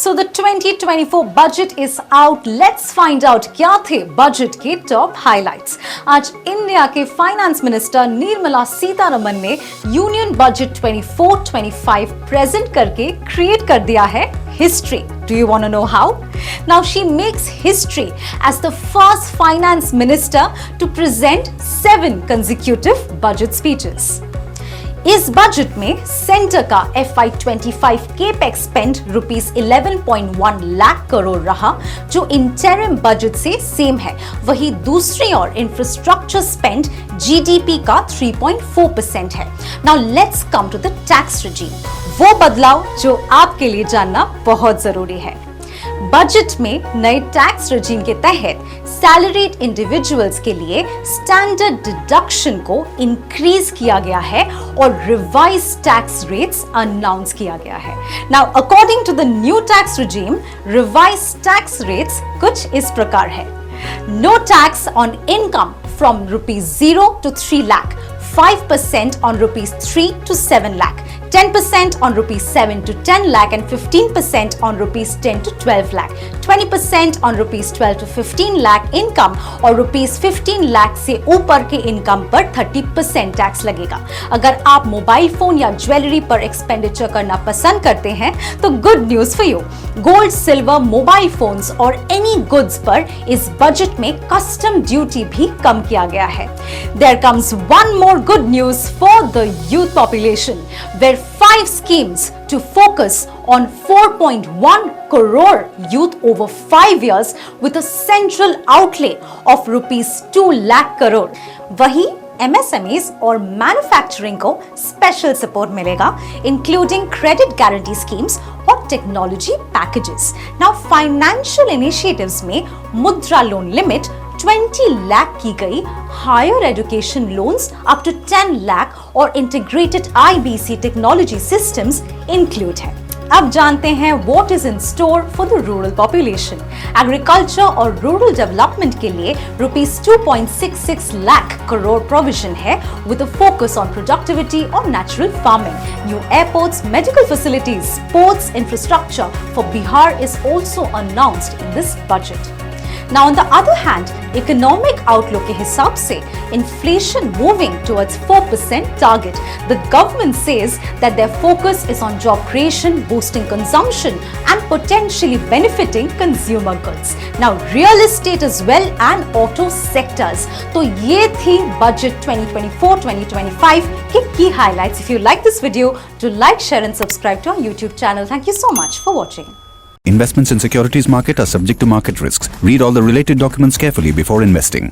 So the 2024 budget is out. Let's find out क्या थे budget के टॉप हाइलाइट्स। आज इंडिया के फाइनेंस मिनिस्टर निर्मला सीतारमन ने यूनियन बजट 24-25 प्रेजेंट करके क्रिएट कर दिया है history. Do you want to know how? Now she makes history as the first finance minister to present 7 consecutive budget speeches. इस budget में centre का FY25 capex spend ₹11.1 lakh crore रहा, जो इंटरिम बजट से सेम है। वही दूसरी ओर इंफ्रास्ट्रक्चर स्पेंड GDP का 3.4% है। Now let's come to the tax regime, वो बदलाव जो आपके लिए जानना बहुत जरूरी है। बजट में नए टैक्स रिजीम के तहत सैलरीड इंडिविजुअल्स के लिए स्टैंडर्ड डिडक्शन को इंक्रीज किया गया है और रिवाइज टैक्स रेट्स अनाउंस किया गया है। Now according to the new tax regime, revise tax rates कुछ इस प्रकार है। No tax on income from ₹0 to 3 lakh, 5% on ₹3 to 7 lakh, 10% on ₹7 to 10 lakh and 15% on ₹10 to 12 lakh, 20% on ₹12 to 15 lakh income और ₹15 लाख से ऊपर के income पर 30% tax लगेगा। अगर आप मोबाइल फोन या ज्वेलरी पर एक्सपेंडिचर करना पसंद करते हैं तो good news for you, gold, silver, mobile phones और एनी गुड्स पर इस बजट में कस्टम ड्यूटी भी कम किया गया है। There comes one more good news for the youth population, where 5 schemes to focus on 4.1 crore youth over 5 years with a central outlay of ₹2 lakh crore. वही MSMEs और manufacturing को special support मिलेगा, including credit guarantee schemes और technology packages. Now financial initiatives में Mudra loan limit 20 lakh की गई, higher education loans up to 10 lakh और integrated IBC technology systems include है। अब जानते हैं what is in store for the rural population. Agriculture और रूरल डेवलपमेंट के लिए ₹2.66 लाख करोड़ प्रोविजन है, with a focus on productivity और natural farming. New airports, medical facilities, sports infrastructure for Bihar is also announced in this budget. Now on the other hand, economic outlook के हिसाब से inflation moving towards 4% target. The government says that their focus is on job creation, boosting consumption and potentially benefiting consumer goods. Now real estate as well and auto sectors. तो ये थी budget 2024-2025 के key highlights. If you like this video, do like, share and subscribe to our YouTube channel. Thank you so much for watching. Investments in securities market are subject to market risks. Read all the related documents carefully before investing.